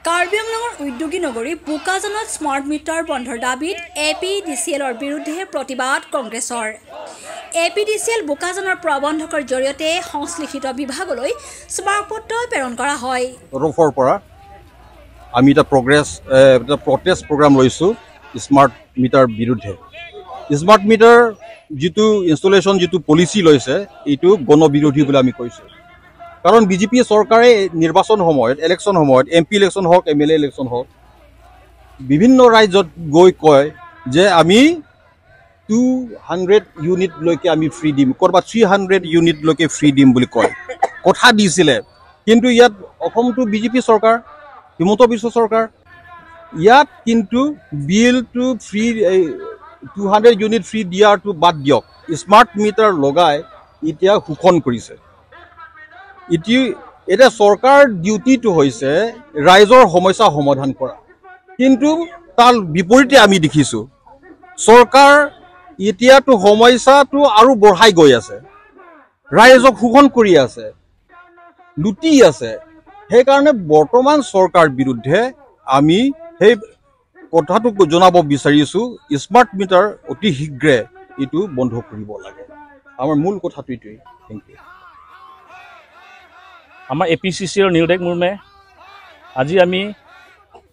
কাৰ্বি আংলঙৰ উদ্যোগী নগৰী বোকাজানত স্মাৰ্ট মিটাৰ বন্ধৰ দাবীত APDCLৰ বিৰুদ্ধে প্ৰতিবাদ কংগ্ৰেছৰ। APDCL বোকাজানৰ প্ৰবন্ধকৰ জৰিয়তে সংশ্লিষ্ট বিভাগলৈ স্মাৰকপত্ৰ প্ৰেৰণ কৰা হয়। তৰফৰ পৰা আমি এটা প্ৰটেষ্ট প্ৰগ্ৰাম লৈছোঁ স্মাৰ্ট মিটাৰ বিৰুদ্ধে। স্মাৰ্ট মিটাৰ যিটো ইনষ্টলেশ্যন যিটো পলিচি লৈছে এইটো গণবিৰোধী বুলি আমি কৈছোঁ। কাৰণ বিজেপি চৰকাৰে নিৰ্বাচন সময়ত ইলেকশ্যন সময়ত MP ইলেকশ্যন হওক MLA ইলেকশ্যন হওক বিভিন্ন ৰাজ্যত গৈ কয় যে আমি 200 ইউনিটলৈকে আমি ফ্ৰী দিম, ক'ৰবাত 300 ইউনিটলৈকে ফ্ৰী দিম বুলি কয়, কথা দিছিলে। কিন্তু ইয়াত অসমটো বিজেপি চৰকাৰ, হিমন্ত বিশ্ব চৰকাৰ, ইয়াত কিন্তু বিলটো ফ্ৰী 200 ইউনিট ফ্ৰী দিয়াটো বাদ দিয়ক, স্মাৰ্ট মিটাৰ লগাই এতিয়া শোষণ কৰিছে। এতিয়া চৰকাৰ ডিউটিটো হৈছে ৰাইজৰ সমস্যা সমাধান কৰা, কিন্তু তাৰ বিপৰীতে আমি দেখিছোঁ চৰকাৰ এতিয়াতো সমস্যাটো আৰু বঢ়াই গৈ আছে, ৰাইজক শোষণ কৰি আছে, লুটি আছে। সেইকাৰণে বৰ্তমান চৰকাৰ বিৰুদ্ধে আমি সেই কথাটো জনাব বিচাৰিছোঁ, স্মাৰ্ট মিটাৰ অতি শীঘ্ৰে এইটো বন্ধ কৰিব লাগে। আমাৰ মূল কথাটো এইটোৱেই। Thank you. আমাৰ APCCৰ নিৰুদেশ মুৰ্মে আজি আমি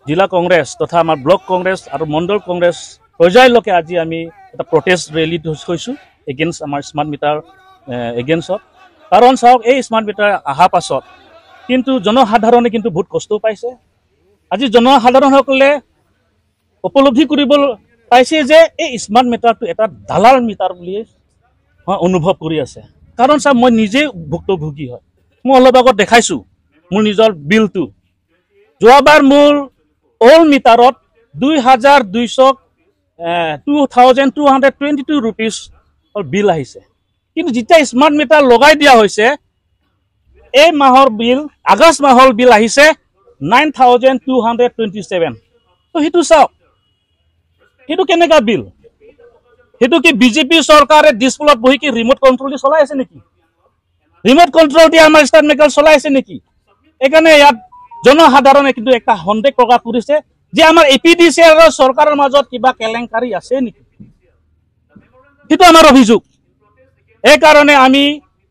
জিলা কংগ্ৰেছ তথা আমাৰ ব্লক কংগ্ৰেছ আৰু মণ্ডল কংগ্ৰেছ পৰ্যায়লৈকে আজি আমি এটা প্ৰটেষ্ট ৰেলী হৈছোঁ এগেইনষ্ট আমাৰ স্মাৰ্ট মিটাৰ এগেইনষ্টত। কাৰণ চাওক, এই স্মাৰ্ট মিটাৰ অহাৰ পাছত কিন্তু জনসাধাৰণে কিন্তু বহুত কষ্ট পাইছে। আজি জনসাধাৰণসকলে উপলব্ধি কৰিব পাইছে যে এই স্মাৰ্ট মিটাৰটো এটা দালাল মিটাৰ বুলি অনুভৱ কৰি আছে। কাৰণ চাওক, মই নিজেই ভুক্তভোগী হয়। মই অলপ আগত দেখাইছোঁ মোৰ নিজৰ বিলটো। যোৱাবাৰ মোৰ অল্ড মিটাৰত 2222 ৰুপিজ বিল আহিছে, কিন্তু যেতিয়া স্মাৰ্ট মিটাৰ লগাই দিয়া হৈছে এই মাহৰ বিল, আগষ্ট মাহৰ বিল আহিছে 9227। তো সেইটো চাওক, সেইটো কেনেকুৱা বিল? সেইটো কি বিজেপি চৰকাৰে ডিছপ্লত বহি কি ৰিমট কণ্ট্ৰল দি চলাই আছে নেকি? ৰিমট কণ্ট্ৰল দি আমাৰ স্মাৰ্ট মিটাৰ চলাই আছে নেকি? সেইকাৰণে ইয়াত জনসাধাৰণে কিন্তু এটা সন্দেহ প্ৰকাশ কৰিছে যে আমাৰ APDCL চৰকাৰৰ মাজত কিবা কেলেংকাৰী আছে নেকি, সেইটো আমাৰ অভিযোগ। সেইকাৰণে আমি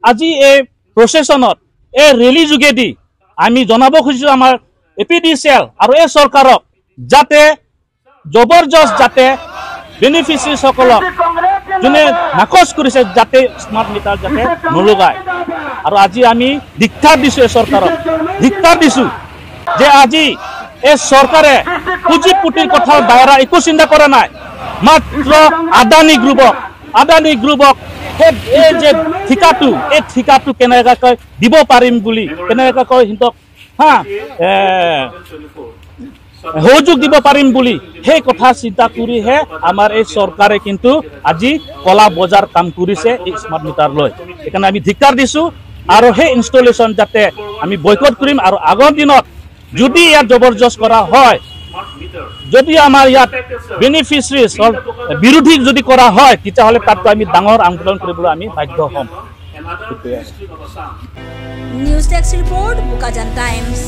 আজি এই প্ৰচেছনত এই ৰেলী যোগেদি আমি জনাব খুজিছোঁ আমাৰ APDCL আৰু এই চৰকাৰক যাতে জবৰদস্ত যাতে বেনিফিচিয়াৰীসকলক যোনে নাকচ কৰিছে যাতে স্মাৰ্ট মিটাৰ যাতে নলগায়। আৰু আজি আমি ধিক্কাৰ দিছোঁ এই চৰকাৰক, ধিক্কাৰ দিছোঁ যে আজি এই চৰকাৰে পুঁজিপুতিৰ কথাৰ বাহিৰা একো চিন্তা কৰা নাই। মাত্ৰ আদানী গ্ৰুপক এই যে ঠিকাটো, এই ঠিকাটো কেনেকৈ দিব পাৰিম বুলি, কেনেকৈ সিহঁতক সহযোগ দিব পাৰিম বুলি সেই কথা চিন্তা কৰিহে আমাৰ এই চৰকাৰে কিন্তু আজি কলা বজাৰ কাম কৰিছে এই স্মাৰ্ট মিটাৰ লৈ। সেইকাৰণে আমি ধিক্কাৰ দিছোঁ আৰু সেই ইনষ্টলেশ্যন যাতে আমি বয়কট কৰিম। আৰু আগৰ দিনত যদি ইয়াত জবৰদস্ত কৰা হয়, যদি আমাৰ ইয়াত বেনিফিচিয়াৰীজ বিৰোধী যদি কৰা হয়, তেতিয়াহ'লে তাতকৈ আমি ডাঙৰ আন্দোলন কৰিবলৈ আমি বাধ্য হ'ম। News desk report, Bokajan times.